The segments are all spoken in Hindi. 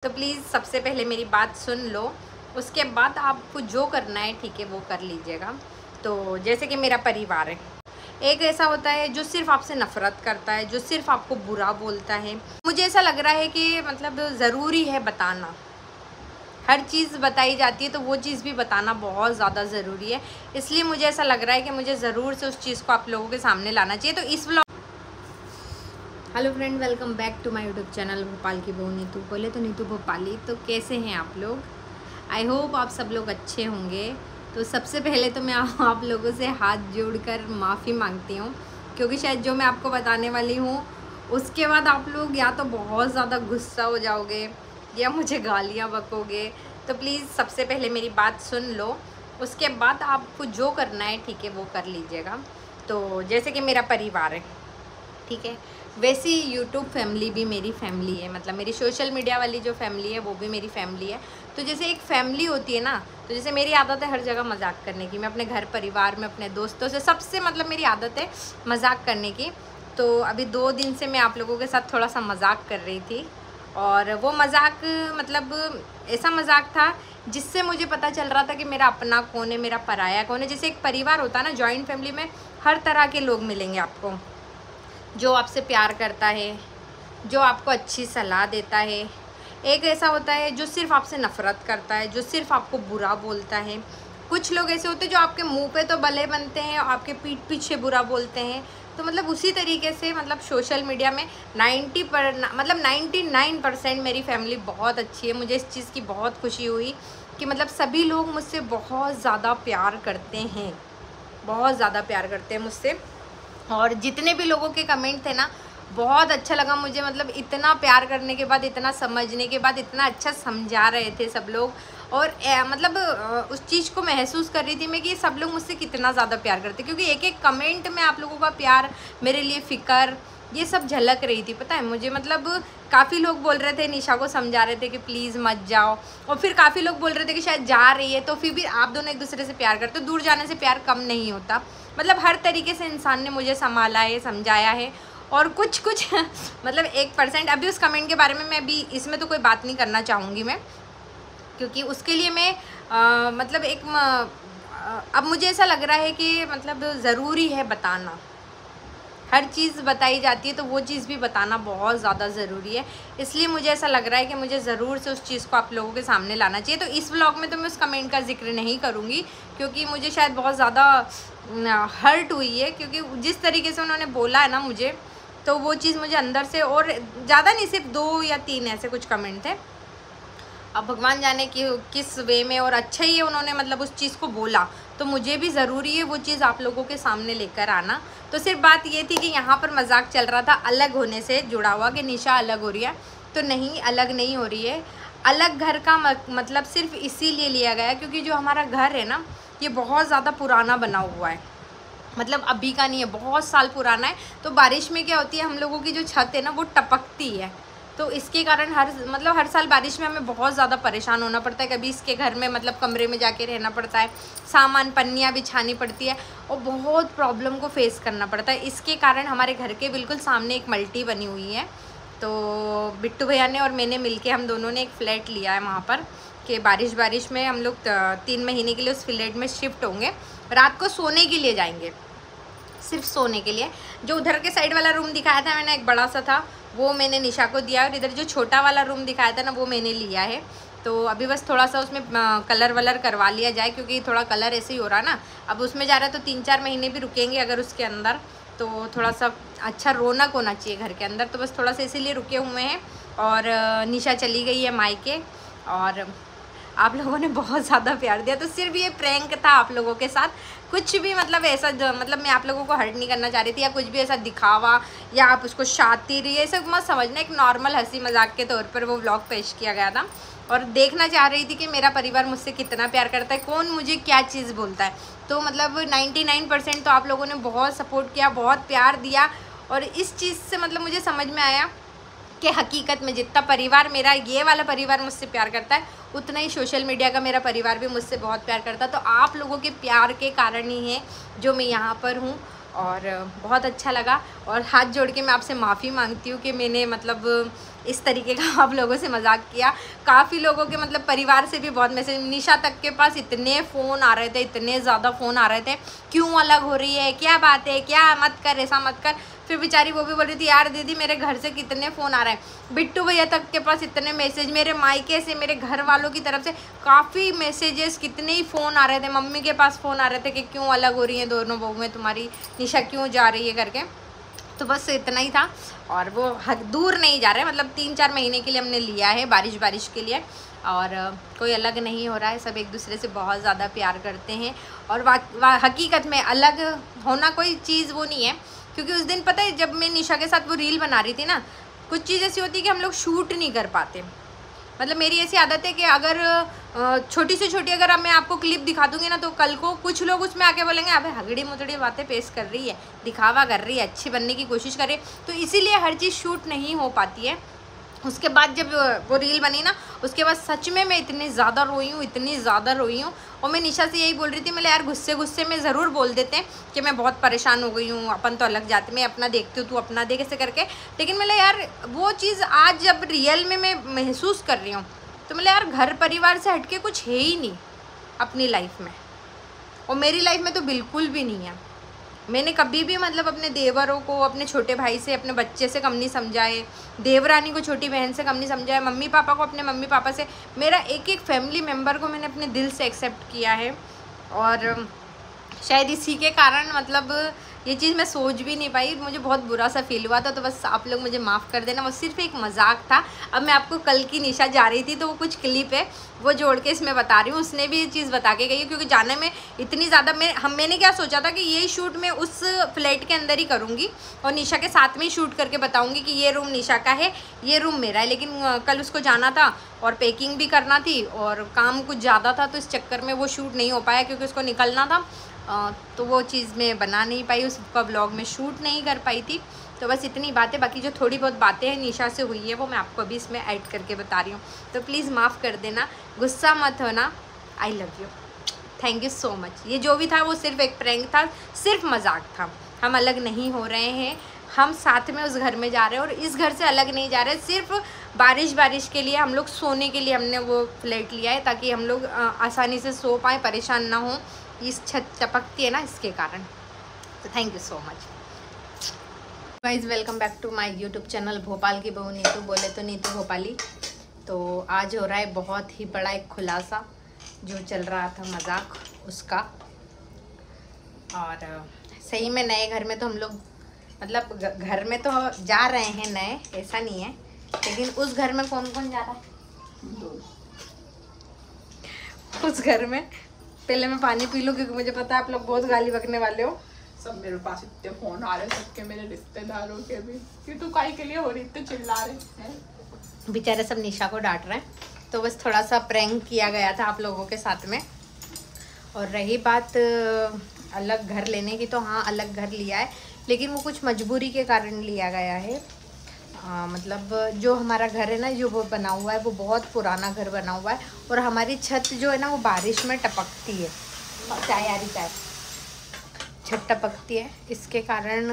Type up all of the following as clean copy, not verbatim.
तो प्लीज़ सबसे पहले मेरी बात सुन लो, उसके बाद आपको जो करना है ठीक है वो कर लीजिएगा। तो जैसे कि मेरा परिवार है, एक ऐसा होता है जो सिर्फ़ आपसे नफ़रत करता है, जो सिर्फ़ आपको बुरा बोलता है। मुझे ऐसा लग रहा है कि मतलब ज़रूरी है बताना, हर चीज़ बताई जाती है तो वो चीज़ भी बताना बहुत ज़्यादा ज़रूरी है। इसलिए मुझे ऐसा लग रहा है कि मुझे ज़रूर से उस चीज़ को आप लोगों के सामने लाना चाहिए। तो इस vlog hello friend, welcome back to my YouTube channel Bhopal की बहू नीतू। बोले तो नीतू भोपाली। तो कैसे हैं आप लोग? आई होप आप सब लोग अच्छे होंगे। तो सबसे पहले तो मैं आप लोगों से हाथ जोड़कर माफ़ी मांगती हूँ, क्योंकि शायद जो मैं आपको बताने वाली हूँ उसके बाद आप लोग या तो बहुत ज़्यादा गुस्सा हो जाओगे या मुझे गालियाँ बकोगे। तो प्लीज़ सबसे पहले मेरी बात सुन लो, उसके बाद आपको जो करना है ठीक है वो कर लीजिएगा। तो जैसे कि मेरा परिवार है, ठीक है, वैसे ही यूट्यूब फैमिली भी मेरी फैमिली है। मतलब मेरी सोशल मीडिया वाली जो फैमिली है वो भी मेरी फैमिली है। तो जैसे एक फैमिली होती है ना, तो जैसे मेरी आदत है हर जगह मजाक करने की। मैं अपने घर परिवार में अपने दोस्तों से सबसे मतलब मेरी आदत है मजाक करने की। तो अभी 2 दिन से मैं आप लोगों के साथ थोड़ा सा मजाक कर रही थी, और वो मजाक मतलब ऐसा मजाक था जिससे मुझे पता चल रहा था कि मेरा अपना कौन है, मेरा पराया कौन है। जैसे एक परिवार होता है ना, जॉइंट फैमिली में हर तरह के लोग मिलेंगे आपको, जो आपसे प्यार करता है, जो आपको अच्छी सलाह देता है। एक ऐसा होता है जो सिर्फ़ आपसे नफ़रत करता है, जो सिर्फ़ आपको बुरा बोलता है। कुछ लोग ऐसे होते हैं जो आपके मुंह पे तो भले बनते हैं और आपके पीठ पीछे बुरा बोलते हैं। तो मतलब उसी तरीके से मतलब सोशल मीडिया में 99% मेरी फैमिली बहुत अच्छी है। मुझे इस चीज़ की बहुत खुशी हुई कि मतलब सभी लोग मुझसे बहुत ज़्यादा प्यार करते हैं, बहुत ज़्यादा प्यार करते हैं मुझसे। और जितने भी लोगों के कमेंट थे ना, बहुत अच्छा लगा मुझे। मतलब इतना प्यार करने के बाद, इतना समझने के बाद, इतना अच्छा समझा रहे थे सब लोग। और मतलब उस चीज़ को महसूस कर रही थी मैं कि सब लोग मुझसे कितना ज़्यादा प्यार करते, क्योंकि एक एक कमेंट में आप लोगों का प्यार, मेरे लिए फ़िक्र, ये सब झलक रही थी। पता है मुझे, मतलब काफ़ी लोग बोल रहे थे, निशा को समझा रहे थे कि प्लीज़ मत जाओ। और फिर काफ़ी लोग बोल रहे थे कि शायद जा रही है तो फिर भी आप दोनों एक दूसरे से प्यार करते हो, दूर जाने से प्यार कम नहीं होता। मतलब हर तरीके से इंसान ने मुझे संभाला है, समझाया है। और कुछ मतलब 1%, अभी उस कमेंट के बारे में मैं अभी इसमें तो कोई बात नहीं करना चाहूँगी मैं, क्योंकि उसके लिए मैं मतलब अब मुझे ऐसा लग रहा है कि मतलब ज़रूरी है बताना, हर चीज़ बताई जाती है तो वो चीज़ भी बताना बहुत ज़्यादा ज़रूरी है। इसलिए मुझे ऐसा लग रहा है कि मुझे ज़रूर से उस चीज़ को आप लोगों के सामने लाना चाहिए। तो इस व्लॉग में तो मैं उस कमेंट का जिक्र नहीं करूँगी, क्योंकि मुझे शायद बहुत ज़्यादा हर्ट हुई है, क्योंकि जिस तरीके से उन्होंने बोला है ना मुझे, तो वो चीज़ मुझे अंदर से, और ज़्यादा नहीं, सिर्फ 2 या 3 ऐसे कुछ कमेंट थे। अब भगवान जाने कि किस वे में, और अच्छा ही है उन्होंने मतलब उस चीज़ को बोला, तो मुझे भी ज़रूरी है वो चीज़ आप लोगों के सामने लेकर आना। तो सिर्फ बात ये थी कि यहाँ पर मजाक चल रहा था अलग होने से जुड़ा हुआ, कि निशा अलग हो रही है। तो नहीं, अलग नहीं हो रही है। अलग घर का मतलब सिर्फ इसीलिए लिया गया है क्योंकि जो हमारा घर है ना, ये बहुत ज़्यादा पुराना बना हुआ है। मतलब अभी का नहीं है, बहुत साल पुराना है। तो बारिश में क्या होती है, हम लोगों की जो छत है ना वो टपकती है। तो इसके कारण हर साल बारिश में हमें बहुत ज़्यादा परेशान होना पड़ता है। कभी इसके घर में मतलब कमरे में जाके रहना पड़ता है, सामान पन्नियाँ बिछानी पड़ती है, और बहुत प्रॉब्लम को फेस करना पड़ता है। इसके कारण हमारे घर के बिल्कुल सामने एक मल्टी बनी हुई है। तो बिट्टू भैया ने और मैंने मिलके, हम दोनों ने एक फ़्लैट लिया है वहाँ पर, कि बारिश में हम लोग 3 महीने के लिए उस फ्लैट में शिफ्ट होंगे। रात को सोने के लिए जाएंगे, सिर्फ सोने के लिए। जो उधर के साइड वाला रूम दिखाया था मैंने, एक बड़ा सा था, वो मैंने निशा को दिया, और इधर जो छोटा वाला रूम दिखाया था ना वो मैंने लिया है। तो अभी बस थोड़ा सा उसमें कलर वलर करवा लिया जाए, क्योंकि थोड़ा कलर ऐसे ही हो रहा ना। अब उसमें जा रहा है तो 3-4 महीने भी रुकेंगे अगर उसके अंदर, तो थोड़ा सा अच्छा रौनक होना चाहिए घर के अंदर। तो बस थोड़ा सा इसीलिए रुके हुए हैं। और निशा चली गई है मायके, और आप लोगों ने बहुत ज़्यादा प्यार दिया। तो सिर्फ ये प्रैंक था आप लोगों के साथ, कुछ भी मतलब ऐसा मतलब मैं आप लोगों को हर्ट नहीं करना चाह रही थी, या कुछ भी ऐसा दिखावा, या आप उसको शातिर, ये सब मत समझना। एक नॉर्मल हंसी मजाक के तौर पर वो व्लॉग पेश किया गया था, और देखना चाह रही थी कि मेरा परिवार मुझसे कितना प्यार करता है, कौन मुझे क्या चीज़ बोलता है। तो मतलब 99% तो आप लोगों ने बहुत सपोर्ट किया, बहुत प्यार दिया। और इस चीज़ से मतलब मुझे समझ में आया कि हकीकत में जितना परिवार, मेरा ये वाला परिवार मुझसे प्यार करता है, उतना ही सोशल मीडिया का मेरा परिवार भी मुझसे बहुत प्यार करता है। तो आप लोगों के प्यार के कारण ही है जो मैं यहाँ पर हूँ। और बहुत अच्छा लगा। और हाथ जोड़ के मैं आपसे माफ़ी मांगती हूँ कि मैंने मतलब इस तरीके का आप लोगों से मजाक किया। काफ़ी लोगों के मतलब परिवार से भी बहुत मैसेज, निशा तक के पास इतने फ़ोन आ रहे थे, इतने ज़्यादा फ़ोन आ रहे थे, क्यों अलग हो रही है, क्या बात है, क्या मत कर, ऐसा मत कर। फिर बेचारी वो भी बोल रही थी यार दीदी मेरे घर से कितने फ़ोन आ रहे हैं, बिट्टू भैया तक के पास इतने मैसेज, मेरे मायके से, मेरे घर वालों की तरफ से काफ़ी मैसेजेस, कितने ही फ़ोन आ रहे थे, मम्मी के पास फ़ोन आ रहे थे कि क्यों अलग हो रही हैं दोनों बहुएं तुम्हारी, निशा क्यों जा रही है करके। तो बस इतना ही था। और वो दूर नहीं जा रहे, मतलब 3-4 महीने के लिए हमने लिया है, बारिश के लिए। और कोई अलग नहीं हो रहा है, सब एक दूसरे से बहुत ज़्यादा प्यार करते हैं। और हकीकत में अलग होना कोई चीज़ वो नहीं है, क्योंकि उस दिन पता है जब मैं निशा के साथ वो रील बना रही थी ना, कुछ चीज़ ऐसी होती है कि हम लोग शूट नहीं कर पाते। मतलब मेरी ऐसी आदत है कि अगर छोटी से छोटी अगर मैं आपको क्लिप दिखा दूंगी ना, तो कल को कुछ लोग उसमें आके बोलेंगे अबे हगड़ी मुतड़ी बातें पेश कर रही है, दिखावा कर रही है, अच्छी बनने की कोशिश कर रही है। तो इसीलिए हर चीज़ शूट नहीं हो पाती है। उसके बाद जब वो रील बनी ना, उसके बाद सच में मैं इतनी ज़्यादा रोई हूँ, इतनी ज़्यादा रोई हूँ। और मैं निशा से यही बोल रही थी, मैं यार गुस्से में ज़रूर बोल देते हैं कि मैं बहुत परेशान हो गई हूँ, अपन तो अलग जाते, मैं अपना देखती हूँ, तू अपना देख, ऐसे करके। लेकिन मैं यार वो चीज़ आज जब रियल में मैं महसूस कर रही हूँ, तो मतलब यार घर परिवार से हटके कुछ है ही नहीं अपनी लाइफ में। और मेरी लाइफ में तो बिल्कुल भी नहीं है। मैंने कभी भी मतलब अपने देवरों को अपने छोटे भाई से, अपने बच्चे से कम नहीं समझा है, देवरानी को छोटी बहन से कम नहीं समझा है, मम्मी पापा को अपने मम्मी पापा से, मेरा एक एक फैमिली मेम्बर को मैंने अपने दिल से एक्सेप्ट किया है। और शायद इसी के कारण मतलब ये चीज़ मैं सोच भी नहीं पाई, मुझे बहुत बुरा सा फील हुआ था। तो बस आप लोग मुझे माफ़ कर देना, वो सिर्फ एक मजाक था। अब मैं आपको कल की निशा जा रही थी तो वो कुछ क्लिप है वो जोड़ के इसमें बता रही हूँ, उसने भी ये चीज़ बता के गई है, क्योंकि जाने में इतनी ज़्यादा मैंने क्या सोचा था कि ये शूट मैं उस फ्लैट के अंदर ही करूँगी और निशा के साथ में ही शूट करके बताऊँगी कि ये रूम निशा का है, ये रूम मेरा है। लेकिन कल उसको जाना था और पैकिंग भी करना थी और काम कुछ ज़्यादा था, तो इस चक्कर में वो शूट नहीं हो पाया, क्योंकि उसको निकलना था। तो वो चीज़ मैं बना नहीं पाई, उसका ब्लॉग में शूट नहीं कर पाई थी। तो बस इतनी बातें, बाकी जो थोड़ी बहुत बातें हैं निशा से हुई है वो मैं आपको अभी इसमें ऐड करके बता रही हूँ। तो प्लीज़ माफ़ कर देना, गुस्सा मत होना। I love you, thank you so much. ये जो भी था वो सिर्फ एक प्रैंक था, सिर्फ मजाक था। हम अलग नहीं हो रहे हैं, हम साथ में उस घर में जा रहे हैं और इस घर से अलग नहीं जा रहे। सिर्फ बारिश के लिए हम लोग सोने के लिए हमने वो फ्लैट लिया है, ताकि हम लोग आसानी से सो पाएँ, परेशान ना हो। इस छत टपकती है ना, इसके कारण। तो thank you so much guys, welcome back to my YouTube channel Bhopal की बहू नीतू, बोले तो नीतू भोपाली। तो आज हो रहा है बहुत ही बड़ा एक खुलासा, जो चल रहा था मजाक उसका। और सही में नए घर में तो हम लोग मतलब घर में तो जा रहे हैं नए, ऐसा नहीं है, लेकिन उस घर में कौन कौन जा रहा है? उस घर में पहले मैं पानी पी लूँ, क्योंकि मुझे पता है आप लोग बहुत गाली बकने वाले हो। सब मेरे पास इतने फोन आ रहे हैं, सबके, मेरे रिश्तेदारों के भी, कि तू काहे के लिए हो रही, इतने चिल्ला रहे हैं। बेचारे सब निशा को डांट रहे हैं। तो बस थोड़ा सा प्रैंक किया गया था आप लोगों के साथ में। और रही बात अलग घर लेने की, तो हाँ अलग घर लिया है, लेकिन वो कुछ मजबूरी के कारण लिया गया है। मतलब जो हमारा घर है ना, जो वो बना हुआ है, वो बहुत पुराना घर बना हुआ है और हमारी छत जो है ना वो बारिश में टपकती है। चाय आ रही, चाय, छत टपकती है। इसके कारण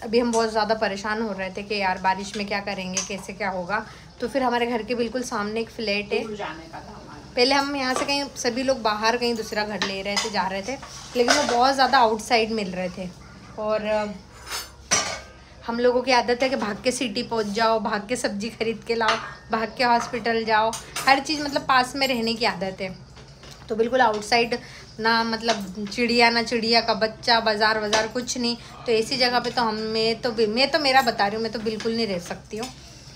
अभी हम बहुत ज़्यादा परेशान हो रहे थे कि यार बारिश में क्या करेंगे, कैसे क्या होगा। तो फिर हमारे घर के बिल्कुल सामने एक फ्लैट है। जाने का था हमारा। पहले हम यहाँ से कहीं सभी लोग बाहर कहीं दूसरा घर ले रहे थे, जा रहे थे, लेकिन वो बहुत ज़्यादा आउटसाइड मिल रहे थे। और हम लोगों की आदत है कि भाग के सिटी पहुंच जाओ, भाग के सब्जी खरीद के लाओ, भाग के हॉस्पिटल जाओ, हर चीज़ मतलब पास में रहने की आदत है। तो बिल्कुल आउटसाइड ना, मतलब चिड़िया ना चिड़िया का बच्चा, बाज़ार कुछ नहीं। तो ऐसी जगह पे तो मैं तो मेरा बता रही हूँ, मैं तो बिल्कुल नहीं रह सकती हूँ,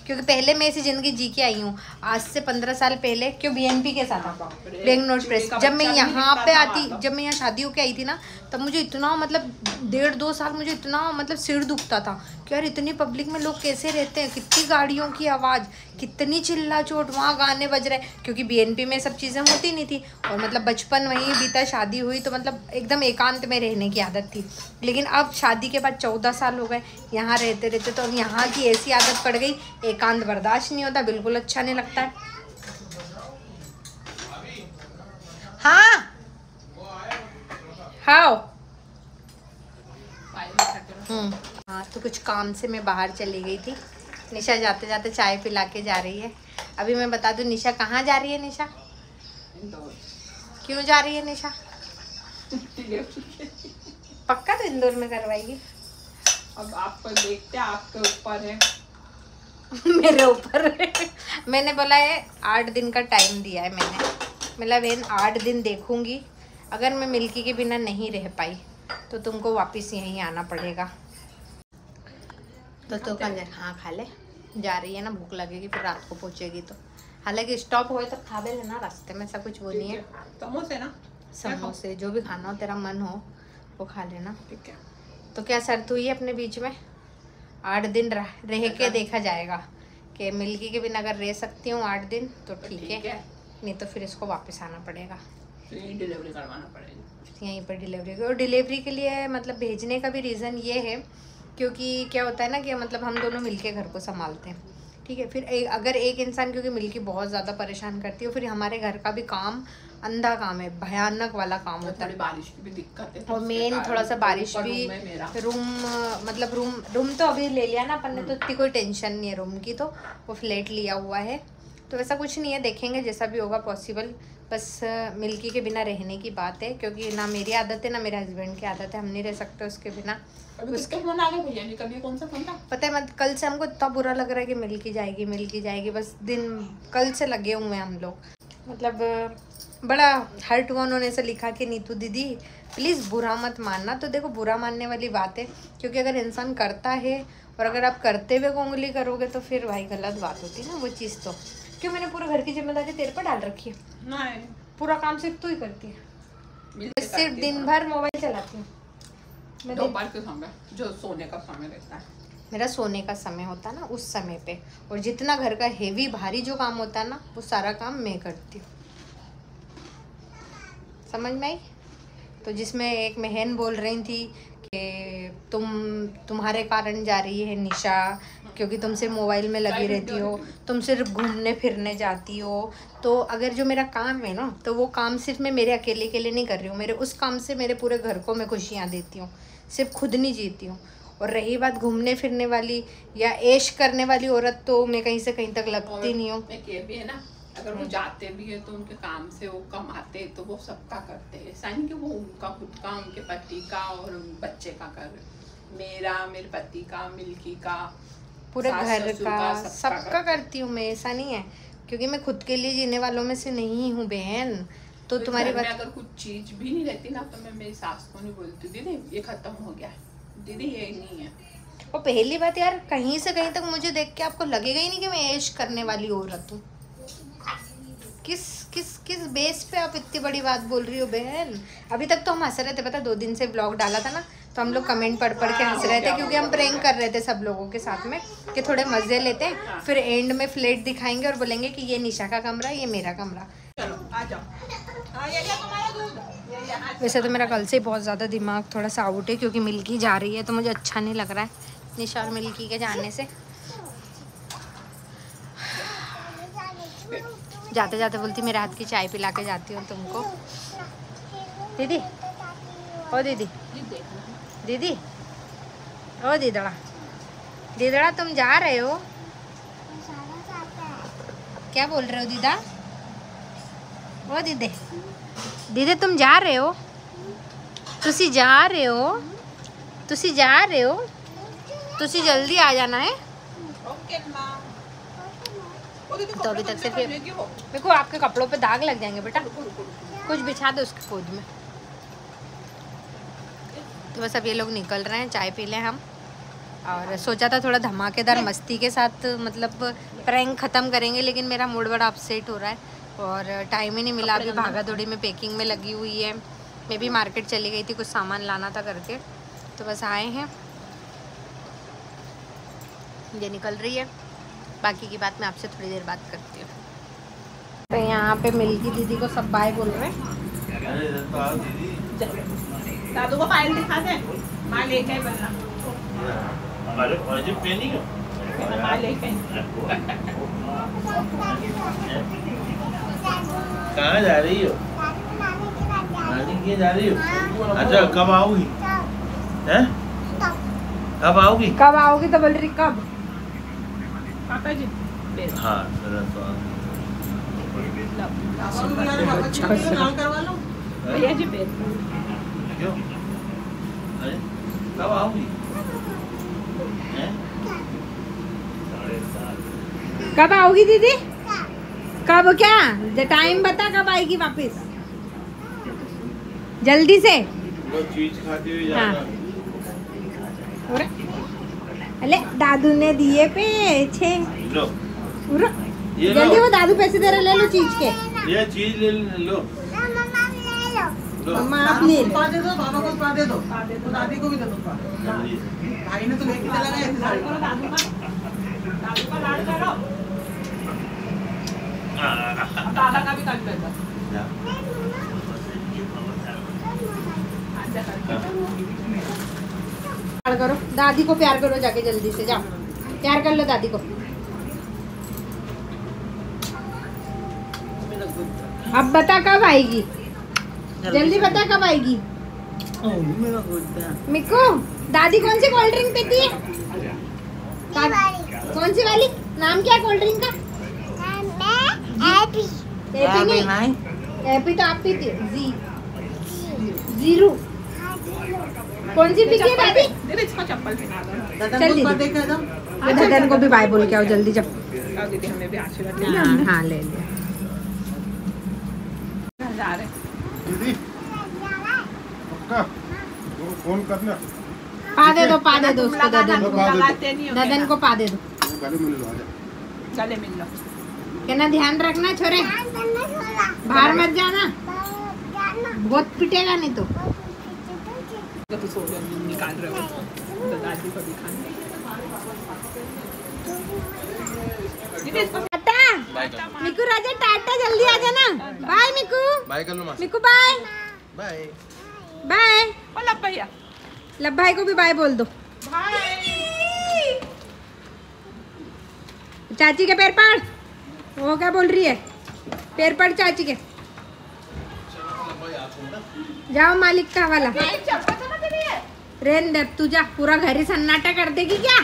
क्योंकि पहले मैं ऐसी ज़िंदगी जी के आई हूँ। आज से 15 साल पहले, क्यों बीएनपी के साथ बैंक नोट प्रेस, जब मैं यहाँ पे आती, जब मैं यहाँ शादी होके आई थी ना, तब मुझे इतना मतलब 1.5-2 साल मुझे इतना मतलब सिर दुखता था कि यार इतनी पब्लिक में लोग कैसे रहते हैं, कितनी गाड़ियों की आवाज़, कितनी चिल्ला चोट, वहाँ गाने बज रहे, क्योंकि बीएनपी में सब चीज़ें होती नहीं थी। और मतलब बचपन वहीं बीता, शादी हुई तो मतलब एकदम एकांत में रहने की आदत थी। लेकिन अब शादी के बाद 14 साल हो गए यहाँ रहते रहते, तो अब यहाँ की ऐसी आदत पड़ गई, एकांत बर्दाश्त नहीं होता, बिल्कुल अच्छा नहीं लगता है। हाँ हाँ हाँ, तो कुछ काम से मैं बाहर चली गई थी। निशा जाते जाते चाय पिला के जा रही है। अभी मैं बता दूं निशा कहाँ जा रही है। निशा क्यों जा रही है निशा? पक्का तो इंदौर में करवाएगी। अब आपको देखते हैं, आपके ऊपर है। मेरे ऊपर है। मैंने बोला है 8 दिन का टाइम दिया है मैंने। मतलब बहन 8 दिन देखूंगी, अगर मैं मिल्की के बिना नहीं रह पाई तो तुमको वापस यहीं आना पड़ेगा। तो कल हाँ खा ले, जा रही है ना, भूख लगेगी फिर रात को पहुंचेगी तो। हालांकि स्टॉप हुए तो खा ले ना रास्ते में, ऐसा कुछ वो नहीं है। समोसे ना, समोसे जो भी खाना हो तेरा मन हो वो खा लेना। ठीक है। तो क्या शर्त हुई है अपने बीच में? 8 दिन रह के देखा जाएगा कि मिल्की के बिना अगर रह सकती हूँ 8 दिन तो ठीक है, नहीं तो फिर इसको वापस आना पड़ेगा। तो यहीं डिलीवरी करवाना पड़ेगा, यहीं पर डिलीवरी। और डिलीवरी के लिए मतलब भेजने का भी रीज़न ये है क्योंकि क्या होता है ना कि मतलब हम दोनों मिलके घर को संभालते हैं, ठीक है। फिर अगर एक इंसान, क्योंकि मिल्की बहुत ज़्यादा परेशान करती है, फिर हमारे घर का भी काम अंधा काम है, भयानक वाला काम होता है। बारिश की भी दिक्कत है और मेन थोड़ा सा बारिश भी। रूम तो अभी ले लिया ना अपन ने, तो इतनी कोई टेंशन नहीं है रूम की, तो वो फ्लैट लिया हुआ है तो वैसा कुछ नहीं है, देखेंगे जैसा भी होगा पॉसिबल। बस मिल्की के बिना रहने की बात है, क्योंकि ना मेरी आदत है ना मेरे हस्बैंड की आदत है, हम नहीं रह सकते उसके बिना। उसके फोन आ गए भैया जी, कभी कौन सा फोन था पता है मत, कल से हमको इतना बुरा लग रहा है कि मिल्की जाएगी, बस दिन कल से लगे हुए हैं हम लोग। मतलब बड़ा हर्ट हुआ, उन्होंने ऐसा लिखा कि नीतू दीदी प्लीज़ बुरा मत मानना। तो देखो बुरा मानने वाली बात है, क्योंकि अगर इंसान करता है और अगर आप करते हुए उंगली करोगे तो फिर भाई गलत बात होती है ना वो चीज़। तो क्यों मैंने पूरे घर की जिम्मेदारी तेरे पर डाल रखी है? नहीं, पूरा काम सिर्फ तू ही करती है। मैं सिर्फ दिन भर मोबाइल चलाती हूँ। दोपहर के समय जो सोने का समय रहता है, मेरा सोने का समय होता है ना उस समय पे, और जितना घर का हेवी भारी जो काम होता है ना वो सारा काम मैं करती हूँ। समझ में आई? तो जिसमें एक बहन बोल रही थी कि तुम्हारे कारण जा रही है निशा, क्योंकि तुम सिर्फ मोबाइल में लगी रहती हो, तुम सिर्फ घूमने फिरने जाती हो। तो अगर जो मेरा काम है ना, तो वो काम सिर्फ मैं मेरे अकेले के लिए नहीं कर रही हूँ, मेरे उस काम से मेरे पूरे घर को मैं खुशियाँ देती हूँ, सिर्फ खुद नहीं जीती हूँ। और रही बात घूमने फिरने वाली या ऐश करने वाली औरत, तो मैं कहीं से कहीं तक लगती नहीं हूँ। ये भी है ना, अगर वो जाते भी है तो उनके काम से वो कमाते तो वो सबका करते हैं, ऐसा नहीं कि वो उनका खुद का, उनके पति का और बच्चे का कर, मेरा, मेरे पति का, मिल्की का, पूरे घर का सबका करती हूँ मैं, ऐसा नहीं है, क्योंकि मैं खुद के लिए जीने वालों में से नहीं हूँ बहन। तो तुम्हारी बात, अगर कुछ चीज भी नहीं रहती ना तो मैं मेरी सास को नहीं बोलती दीदी ये खत्म हो गया है, दीदी ये नहीं है। और पहली बात यार, कहीं से कहीं तक मुझे देख के आपको लगेगा ही नहीं कि मैं ऐश करने वाली औरत हूँ। किस बेस पे आप इतनी बड़ी बात बोल रही हो बहन? अभी तक तो हम हंस रहे थे, पता 2 दिन से ब्लॉग डाला था ना, तो हम लोग कमेंट पढ़ के हंस रहे थे, क्योंकि हम प्रैंक कर रहे थे सब लोगों के साथ में कि थोड़े मजे लेते हैं, फिर एंड में फ्लैट दिखाएंगे और बोलेंगे कि ये निशा का कमरा, ये मेरा कमरा। चलो आ जाओ। वैसे तो मेरा कल से बहुत ज़्यादा दिमाग थोड़ा सा आउट है, क्योंकि मिल्की जा रही है तो मुझे अच्छा नहीं लग रहा है निशा और मिल्की के जाने से। जाते जाते बोलती मेरे हाथ की चाय पिला के जाती हूँ तुमको। दीदी, ओ दीदी, दीदी, ओ दीदड़ा, दीदड़ा तुम जा रहे हो? क्या बोल रहे हो दीदा? ओ दीदी, दीदी तुम जा रहे हो? तुसी जा रहे हो? तुसी जा रहे हो? तुसी जल्दी आ जाना है। तो अभी तक सिर्फ देखो आपके कपड़ों पे दाग लग जाएंगे बेटा, कुछ बिछा दो उसके पोज में। तो बस अब ये लोग निकल रहे हैं, चाय पी लें हम। और सोचा था थोड़ा धमाकेदार मस्ती के साथ मतलब प्रैंक ख़त्म करेंगे, लेकिन मेरा मूड बड़ा अपसेट हो रहा है और टाइम ही नहीं मिला। अभी भागा दौड़ी में पैकिंग में लगी हुई है। मैं भी मार्केट चली गई थी, कुछ सामान लाना था करके, तो बस आए हैं। ये निकल रही है, बाकी की बात मैं आपसे थोड़ी देर बात करती हूँ। तो यहाँ पे मिल्की दीदी को सब बाय बोल रहे हैं। दादू को फाइल दिखा दे, माँ लेके बनना। माँ लेके कहाँ जा रही हो? नानी के जा रही हो? अच्छा कब आओगी? हैं? कब आओगी? कब आओगी तो बोल रही कब? पापा जी हाँ जरा तो आओ। भैया जी बेद क्यों? अरे कब आओगी? हैं? कब आओगी दीदी? कब क्या टाइम बता, कब आएगी वापस? जल्दी से। लो चीज खाती हुई हाँ। जाना। अरे दादू ने दिए पैसे। लो उरा। ये लो। जल्दी, वो दादू पैसे दे रहे, ले लो चीज के। ये चीज ले लो। मम्मा आप ले लो। दे दो, बाबा को पा दे दो, दादी को भी दे दो। जल्दी। भाई ने तो लेके चला गया ऐसे साड़ी। दादा का भी कर देता जा। प्यार करो दादी को, प्यार करो जाके जल्दी से, जाओ प्यार कर लो दादी को। अब बता कब आएगी, जल्दी बता कब आएगी। मिक्कू दादी कौन सी कोल्ड ड्रिंक पीती है? कौन सी वाली? नाम क्या है कोल्ड ड्रिंक का? एपी नहीं, एपी तो आप पीती है। जीरो कौन सी पीती है दादी? दीदी इसको चप्पल पहना दो। चल दीदी, ददन को भी बाय बोल के आओ जल्दी, जब और दीदी हमें भी आशीर्वाद दे। हाँ हाँ ले लिया। जा रहे दीदी पक्का फोन करना। पा दे दो उसको, ददन को, लगाते नहीं हो ददन को पा दे दो। गाड़ी में ले लो, आजा। गले मिल लो। कहना ध्यान रखना छोरे, बाहर मत जाना, बहुत पिटेगा नहीं तो। तो सो गए, निकाल रहे हो तो दादी को दिखाना। दीदी इसको टाटा मिकू राजा, टाटा जल्दी आ जाना। बाय मिकू, बाय कर लो मासी। मिकू बाय बाय। बाय। ओ लब भैया लब भाई को भी बाय बोल दो। चाची के पैर पड़, वो क्या बोल रही है? पैर पड़ चाची के। जाओ मालिक का वाला। रेन दे तू, जा, पूरा घर ही सन्नाटा कर देगी क्या?